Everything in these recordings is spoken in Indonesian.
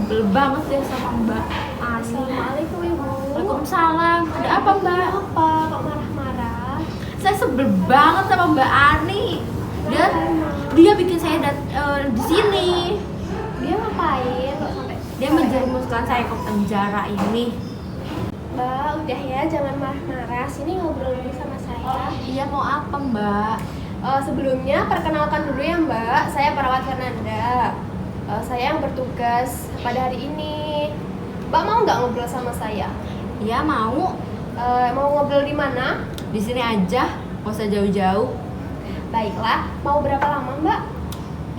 sebel banget deh sama Mbak Ani. Assalamualaikum Ibu. Waalaikumsalam. Ada apa Mbak? Apa kok marah-marah? Saya sebel banget sama Mbak Ani. Dia bikin saya di sini. Dia ngapain kok sampai? Dia menjerumuskan saya ke penjara ini. Mbak, udah ya, jangan marah-marah. Sini ngobrol dulu sama saya. Iya, mau apa Mbak? Sebelumnya perkenalkan dulu ya Mbak, saya Perawat Fernanda. Saya yang bertugas pada hari ini. Mbak mau nggak ngobrol sama saya? Iya mau. Mau ngobrol di mana? Di sini aja, nggak usah jauh-jauh. Baiklah, mau berapa lama Mbak?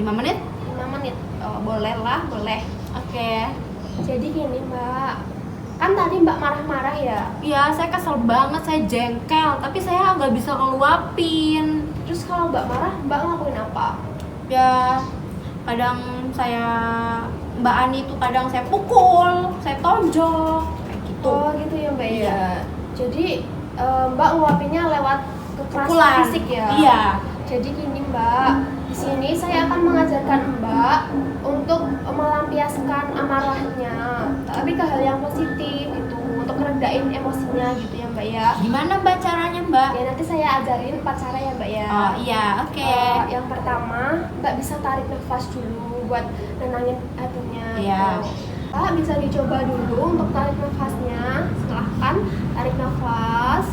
5 menit? 5 menit. Boleh lah, boleh. Oke. Jadi gini Mbak, kan tadi Mbak marah-marah ya? Iya, saya kesel banget, saya jengkel, tapi saya nggak bisa ngeluapin. Terus kalau Mbak marah, Mbak ngelakuin apa? Ya, kadang Mbak Ani itu kadang saya pukul, saya tonjok, kayak gitu. Oh gitu ya Mbak Iya. ya. Jadi Mbak nguapinnya lewat kekerasan Pukulan. fisik ya? Iya. Jadi gini Mbak, di sini saya akan mengajarkan Mbak untuk melampiaskan amarahnya, tapi ke hal yang positif gitu, untuk ngeredain emosinya gitu ya Mbak ya. Gimana Mbak caranya Mbak? Ya nanti saya ajarin 4 cara ya Mbak ya. Oh iya, oke. Yang pertama, Mbak bisa tarik nafas dulu buat nenangin hatinya. Iya. Gitu. Mbak bisa dicoba dulu untuk tarik nafasnya. Silahkan tarik nafas.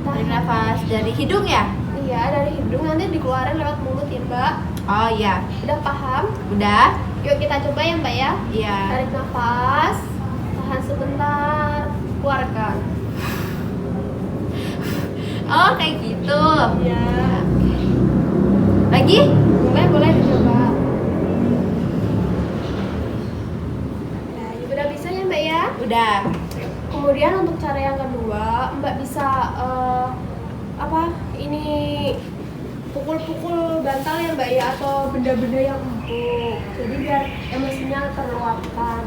Tarik nafas dari hidung ya? Iya, dari hidung nanti dikeluarin lewat mulut ya Mbak. Oh iya. Udah paham? Udah? Yuk kita coba ya Mbak ya. Iya. Tarik nafas, tahan sebentar, keluarkan. Oh kayak gitu. Iya. Lagi? Boleh dicoba. Nah, udah bisa ya Mbak ya? Udah. Kemudian untuk cara yang kedua, Mbak bisa pukul-pukul bantal ya Mbak ya, atau benda-benda yang empuk. Jadi biar emosinya terluapkan.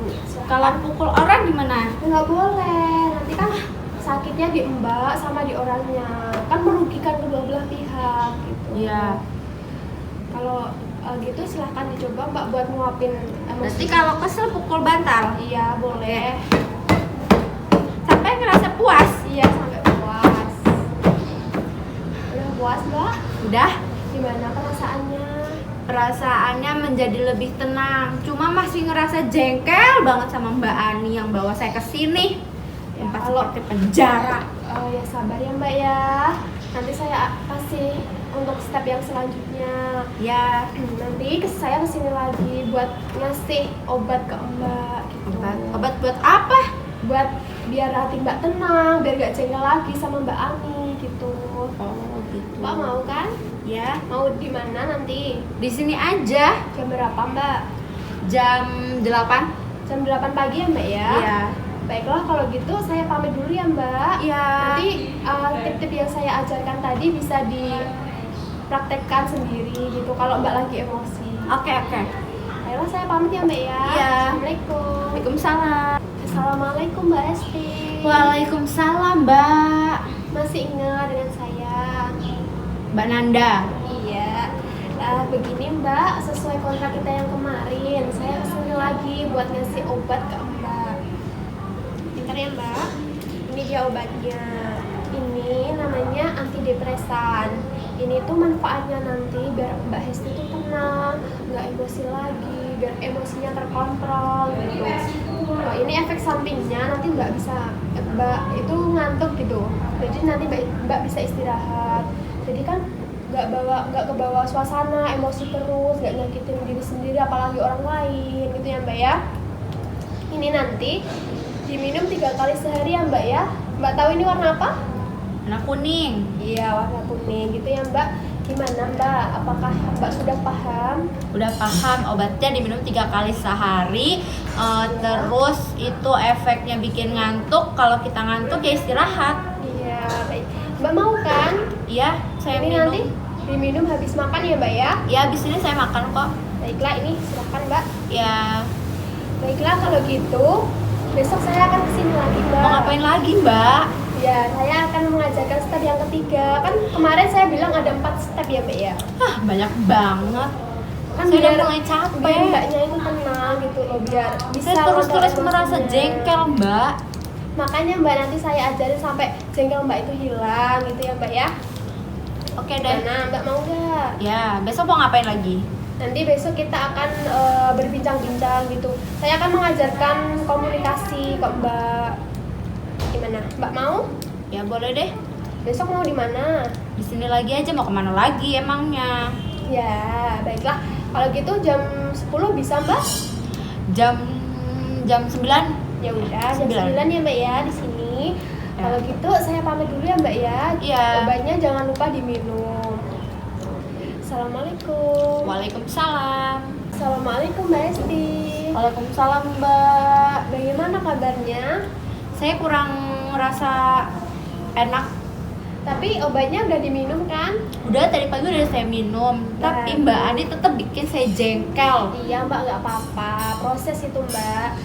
Kalau pukul orang gimana? Nggak boleh, nanti kan sakitnya di Mbak sama di orangnya, kan merugikan kedua belah pihak gitu. Iya. Kalau gitu silahkan dicoba Mbak buat nguapin emosi. Berarti kalau kesel pukul bantal? Iya boleh. Sampai ngerasa puas? Iya sampai puas. Udah puas Mbak? Udah. Gimana perasaannya? Perasaannya menjadi lebih tenang. Cuma masih ngerasa jengkel banget sama Mbak Ani yang bawa saya ke sini. Ya, Tempat kalau- seperti penjara. Ya sabar ya Mbak ya. Nanti saya kasih untuk step yang selanjutnya. Ya, Nanti saya kesini lagi buat ngasih obat ke Mbak gitu. obat buat apa? Buat biar hati Mbak tenang, biar gak jengkel lagi sama Mbak Ani gitu. Oh, gitu. Mbak mau kan? Ya, Mau di mana nanti? di sini aja. Jam berapa Mbak? Jam 8. Jam 8 pagi ya Mbak ya? Iya. Baiklah kalau gitu saya pamit dulu ya Mbak. Iya. Nanti tip-tip yang saya ajarkan tadi bisa dipraktekkan sendiri gitu kalau Mbak lagi emosi. Oke. Baiklah saya pamit ya Mbak ya. Iya. Assalamualaikum. Waalaikumsalam. Assalamualaikum Mbak Esti. Waalaikumsalam, Mbak. Masih ingat dengan saya? Mbak Nanda. Iya. Begini Mbak, sesuai kontrak kita yang kemarin, saya kesini lagi buat ngasih obat ke Mbak. Bentar ya Mbak. Ini dia obatnya. Ini namanya antidepresan. Ini tuh manfaatnya nanti biar Mbak Hesti tuh tenang, nggak emosi lagi, biar emosinya terkontrol gitu. Ini efek sampingnya nanti Mbak itu ngantuk gitu. Jadi nanti Mbak bisa istirahat. Jadi kan nggak kebawa suasana emosi terus, nggak nyakitin diri sendiri apalagi orang lain gitu ya Mbak ya. Ini nanti diminum 3 kali sehari ya Mbak ya. Mbak tahu ini warna apa? Warna kuning. Iya warna kuning gitu ya Mbak. Gimana Mbak? Apakah Mbak sudah paham? Udah paham, obatnya diminum 3 kali sehari. Terus itu efeknya bikin ngantuk. Kalau kita ngantuk ya istirahat. Iya baik. Mbak mau kan? Iya, saya Ini minum. nanti diminum habis makan ya Mbak ya. Ya, habis ini saya makan kok. Baiklah ini silakan Mbak. Ya, Baiklah kalau gitu besok saya akan kesini lagi Mbak. mau ngapain lagi, Mbak? Ya, saya akan mengajarkan step yang ketiga. Kan kemarin saya bilang ada 4 step ya Mbak ya. Banyak banget. Kan Saya udah biar mulai capek. biar mbaknya itu tenang gitu loh, biar bisa Saya terus-terus ngontrol merasa emosinya. jengkel, Mbak. Makanya mbak nanti saya ajarin sampai jengkel mbak itu hilang gitu ya mbak ya. Oke deh. Gimana, mbak mau nggak? Ya, besok mau ngapain lagi? Nanti besok kita akan berbincang-bincang gitu. Saya akan mengajarkan komunikasi ke mbak. Gimana, mbak mau? Ya boleh deh. Besok mau di mana? Di sini lagi aja, mau kemana lagi emangnya? Ya, baiklah. Kalau gitu jam 10 bisa mbak? Jam 9. Ya udah, jam 9. 9 ya mbak ya di sini. Ya. Kalau gitu saya pamit dulu ya mbak ya. Iya. Obatnya jangan lupa diminum. Assalamualaikum. Waalaikumsalam. Assalamualaikum mbak Esti. Waalaikumsalam, Mbak. Bagaimana kabarnya? Saya kurang merasa enak. Tapi obatnya udah diminum kan? Udah tadi pagi udah saya minum, tapi Bagus. Mbak Adi tetap bikin saya jengkel. Iya mbak, nggak apa-apa. Proses itu mbak.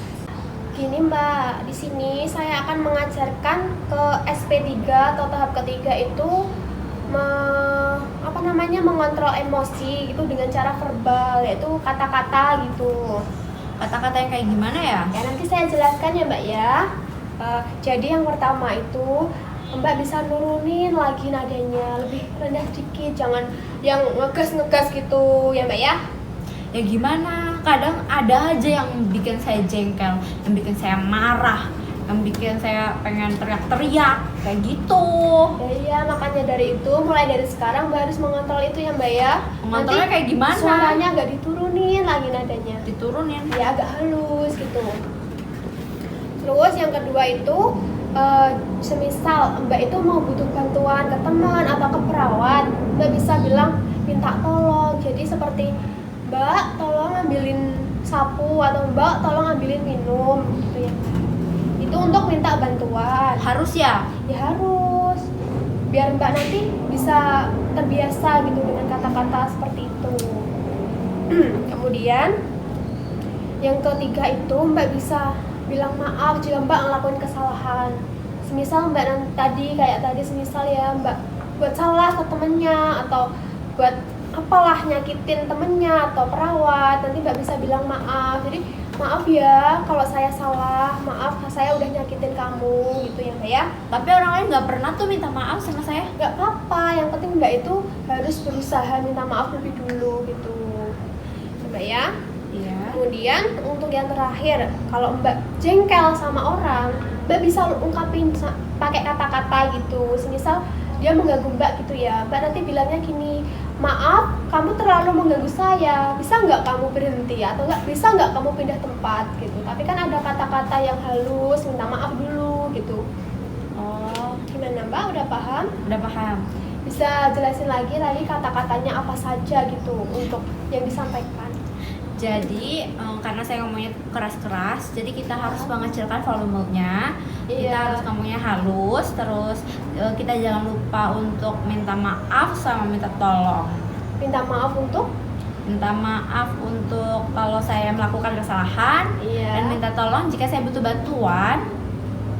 Gini mbak, di sini saya akan mengajarkan ke SP3 atau tahap ketiga itu mengontrol emosi itu dengan cara verbal, yaitu kata-kata gitu. Kata-kata yang kayak gimana ya? Ya nanti saya jelaskan ya mbak ya. Jadi yang pertama itu mbak bisa nurunin lagi nadanya, lebih rendah sedikit, jangan yang ngegas gitu ya mbak ya. Ya gimana? Kadang ada aja yang bikin saya jengkel, yang bikin saya marah, yang bikin saya pengen teriak-teriak kayak gitu. Iya, makanya dari itu mulai dari sekarang mbak harus mengontrol itu ya mbak ya. Mengontrolnya Nanti kayak gimana? suaranya agak diturunin lagi nadanya, Diturunin. ya agak halus gitu. Terus yang kedua itu semisal mbak itu mau butuh bantuan ke teman atau ke perawat, mbak bisa bilang minta tolong. Jadi seperti mbak tolong ambilin sapu atau mbak tolong ambilin minum gitu ya. Itu untuk minta bantuan. Harus ya? Ya harus, biar mbak nanti bisa terbiasa gitu dengan kata-kata seperti itu. Kemudian yang ketiga itu mbak bisa bilang maaf jika mbak ngelakuin kesalahan. Semisal mbak tadi semisal ya mbak buat salah ke temennya atau buat apalah nyakitin temennya atau perawat, nanti mbak bisa bilang maaf. Jadi maaf ya kalau saya salah, maaf saya udah nyakitin kamu gitu ya mbak ya. Tapi orang lain nggak pernah tuh minta maaf sama saya. Nggak apa-apa, yang penting mbak itu harus berusaha minta maaf lebih dulu gitu mbak ya. Iya. Kemudian untuk yang terakhir, kalau mbak jengkel sama orang, mbak bisa ungkapin pakai kata-kata gitu. Semisal dia mengganggu mbak gitu ya, mbak nanti bilangnya gini, maaf kamu terlalu mengganggu saya, bisa nggak kamu berhenti, atau nggak bisa nggak kamu pindah tempat gitu. Tapi kan ada kata-kata yang halus, minta maaf dulu gitu. Oh, Gimana mbak, udah paham? udah paham. Bisa jelasin lagi tadi kata-katanya apa saja gitu untuk yang disampaikan. Jadi karena saya ngomongnya keras-keras, jadi kita harus mengecilkan volumenya. Kita Iya. harus ngomongnya halus, terus kita jangan lupa untuk minta maaf sama minta tolong. Minta maaf untuk Minta maaf untuk kalau saya melakukan kesalahan, dan minta tolong jika saya butuh bantuan.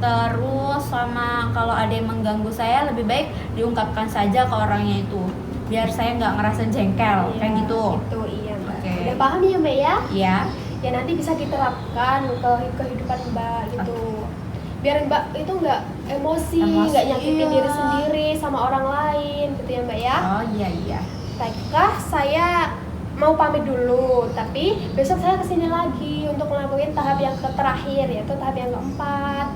Terus sama kalau ada yang mengganggu saya, lebih baik diungkapkan saja ke orangnya itu, biar saya nggak ngerasa jengkel kayak gitu. Gitu, iya mbak. Oke. Udah paham ya mbak ya? Iya. Ya nanti bisa diterapkan ke kehidupan mbak gitu. Biar mbak itu nggak emosi, nggak nyakitin iya. diri sendiri sama orang lain gitu ya mbak ya. Oh iya. Baiklah, saya mau pamit dulu, tapi besok saya kesini lagi untuk melakukan tahap yang terakhir, yaitu tahap yang keempat.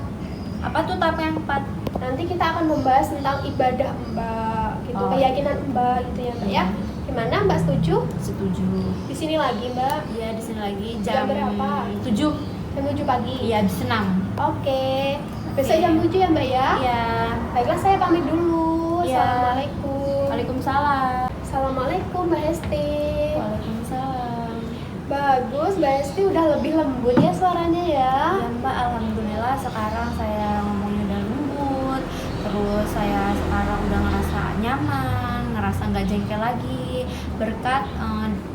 Apa tuh tahap yang 4? Nanti kita akan membahas tentang ibadah mbak, gitu, Oh. keyakinan mbak gitu ya mbak ya. Gimana mbak, setuju? Setuju. Di sini lagi mbak, Iya, di sini lagi Jam jam berapa? 7. jam 7 pagi. Iya, di Senam. Oke, besok Oke. jam 7 ya mbak ya. Iya. Baiklah, saya pamit dulu. Iya. Assalamualaikum. Waalaikumsalam. Assalamualaikum mbak Hesti. Waalaikumsalam. Bagus, mbak Hesti udah lebih lembut ya suaranya ya. Ya Mbak, alhamdulillah sekarang saya ngomongnya udah lembut. Terus saya sekarang udah ngerasa nyaman, ngerasa nggak jengkel lagi berkat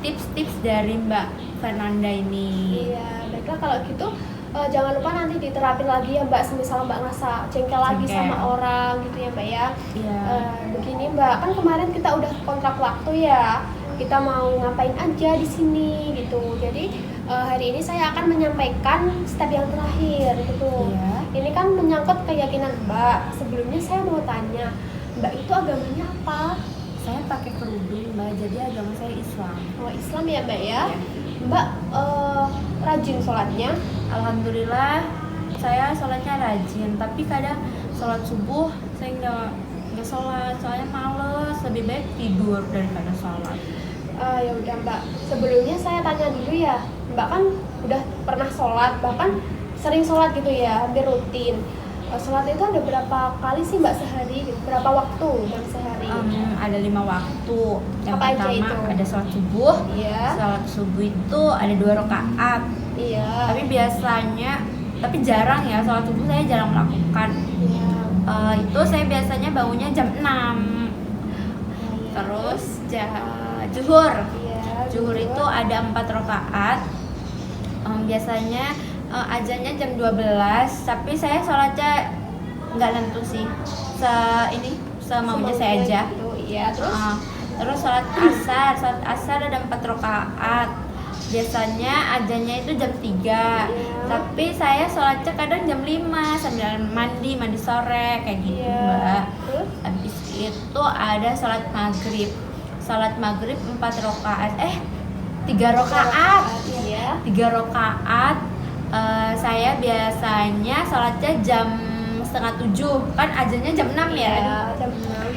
tips-tips dari Mbak Fernanda ini. Iya, baiklah kalau gitu jangan lupa nanti diterapin lagi ya mbak, semisal mbak ngerasa jengkel lagi Jengkel. sama orang gitu ya mbak ya. Iya. Begini mbak, kan kemarin kita udah kontrak waktu ya, kita mau ngapain aja di sini gitu. Jadi hari ini saya akan menyampaikan step yang terakhir gitu. Iya. Ini kan menyangkut keyakinan Mbak. Sebelumnya saya mau tanya, Mbak itu agamanya apa? Saya pakai kerudung Mbak, jadi agama saya Islam. Oh, Islam ya Mbak ya? Iya. Mbak rajin sholatnya? Alhamdulillah saya sholatnya rajin, tapi kadang sholat subuh saya nggak sholat, soalnya males, lebih baik tidur daripada sholat. Ya udah Mbak, sebelumnya saya tanya dulu ya, Mbak kan udah pernah sholat, bahkan sering sholat gitu ya, hampir rutin. Sholat itu ada berapa kali sih Mbak sehari? Gitu? Berapa waktu dalam sehari? Ada 5 waktu. Yang Apa aja pertama itu? ada sholat subuh. Iya. Sholat subuh itu ada 2 rakaat. Iya. Tapi jarang ya, sholat subuh saya jarang melakukan. Iya. Itu saya biasanya bangunnya jam 6. Iya. Terus zuhur. Iya. Zuhur itu ada 4 rakaat. Biasanya azannya jam 12, tapi saya sholatnya nggak nentu sih. Semaunya saya aja. Gitu. Iya. Terus sholat asar ada 4 rakaat. Biasanya azannya itu jam 3. Iya. Tapi saya sholatnya kadang jam 5 sambil mandi sore kayak gitu, Iya. Mbak. Terus? Habis itu ada sholat maghrib. Sholat maghrib 4 rakaat. 3 rakaat. Iya. 3 rakaat. Saya biasanya sholatnya jam 6:30. Kan azannya jam 6 ya. Iya, jam 6.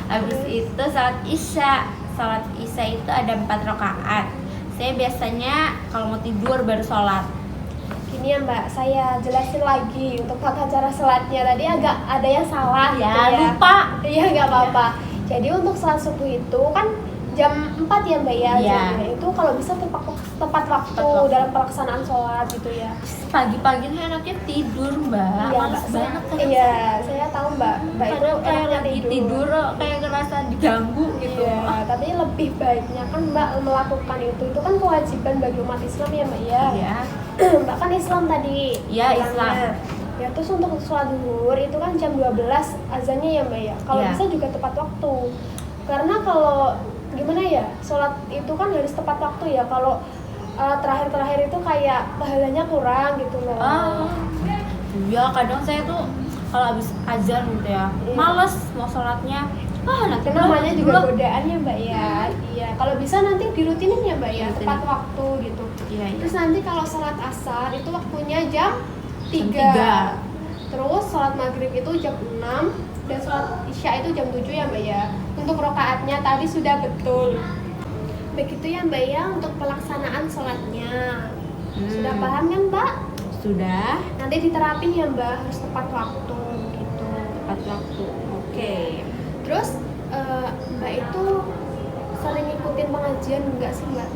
Habis itu sholat isya. Sholat isya itu ada 4 rakaat. Saya biasanya kalau mau tidur baru sholat. Gini ya Mbak, saya jelasin lagi untuk tata cara sholatnya. Tadi agak ada yang salah Ya, gitu ya. lupa. Iya, nggak apa-apa. Jadi untuk sholat subuh itu kan jam 4 ya Mbak ya. Iya. Jamnya itu kalau bisa tepat waktu dalam pelaksanaan sholat gitu ya. Pagi-pagi tuh enaknya tidur, Mbak. Iya, Males Mbak. banget kan. Iya, saya tahu Mbak. Mbak itu Kadang kayak enaknya lagi tidur kayak ngerasa diganggu gitu. Iya, tapi lebih baiknya kan Mbak melakukan itu kan kewajiban bagi umat Islam ya Mbak ya. Iya. Mbak kan Islam tadi. Iya, bilangnya. Islam. Ya terus untuk sholat zuhur itu kan jam 12 azannya ya Mbak ya. Kalau Iya. bisa juga tepat waktu. Karena kalau gimana ya, sholat itu kan harus tepat waktu ya. Kalau terakhir-terakhir itu kayak pahalanya kurang gitu loh. Iya, kadang saya tuh kalau habis azan gitu ya, Iya. males mau sholatnya. Nanti Itu namanya juga belum. godaan ya Mbak ya. Iya, kalau bisa nanti dirutinin ya Mbak ya, Dirutinin. tepat waktu gitu. Iya, iya. Terus nanti kalau sholat asar itu waktunya jam 3. 3. Terus sholat maghrib itu jam 6 dan sholat isya itu jam 7 ya Mbak ya. Untuk rokaatnya tadi sudah betul. Begitu ya Mbak ya untuk pelaksanaan sholatnya. Sudah paham kan Mbak? Sudah. Nanti diterapin ya Mbak, harus tepat waktu gitu. Tepat waktu. Oke. Terus Mbak itu sering ngikutin pengajian enggak sih Mbak?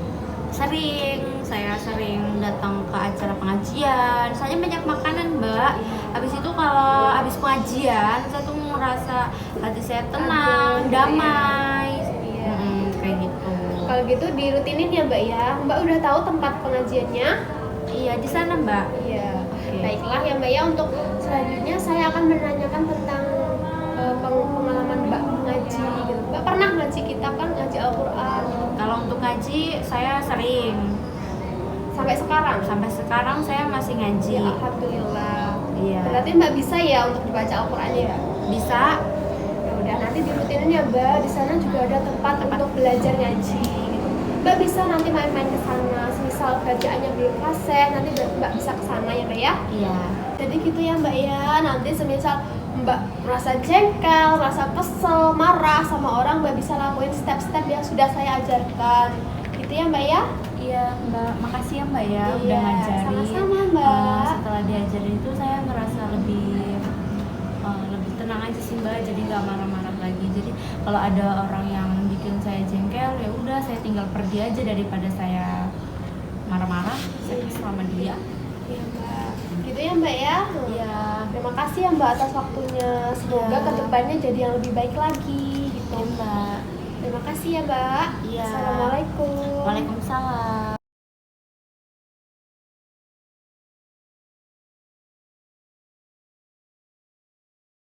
Saya sering datang ke acara pengajian. Soalnya banyak makanan, Mbak. Habis itu kalau habis pengajian, saya tuh merasa hati saya tenang, Adem, damai. Iya. Kayak gitu. Kalau gitu dirutinin ya Mbak ya. Mbak udah tahu tempat pengajiannya? Iya, di sana, Mbak. Iya. Oke. Baiklah ya Mbak ya, untuk selanjutnya saya akan menanyakan tentang pengalaman Mbak mengaji gitu. Mbak pernah ngaji kitab kan, ngaji Al-Qur'an Kalau untuk ngaji, saya sering. sampai sekarang? Sampai sekarang saya masih ngaji. Ya, alhamdulillah. Iya. Berarti Mbak bisa ya untuk dibaca Al-Qur'an ya? Bisa. Ya udah, nanti dirutinin ya Mbak. Di sana juga ada tempat untuk belajar ngaji gitu. Mbak bisa nanti main-main ke sana. Misal bacaannya belum fasih, nanti Mbak bisa ke sana ya Mbak ya. Iya. Jadi gitu ya Mbak ya. Nanti semisal Mbak merasa jengkel, merasa kesel, marah sama orang, Mbak bisa lakuin step-step yang sudah saya ajarkan. Gitu ya Mbak ya. Iya, Mbak. Makasih ya, Mbak ya, udah Iya, ngajarin. sama-sama, Mbak. Setelah diajarin itu saya ngerasa lebih tenang aja sih, Mbak. Jadi nggak marah-marah lagi. Jadi kalau ada orang yang bikin saya jengkel, ya udah saya tinggal pergi aja daripada saya marah-marah. Saya sama dia. Iya Mbak. Gitu ya Mbak ya. Iya. Terima kasih ya Mbak atas waktunya. Semoga Iya. kedepannya jadi yang lebih baik lagi gitu. Iya, Mbak. Terima kasih ya Mbak. Iya. Assalamualaikum. Waalaikumsalam.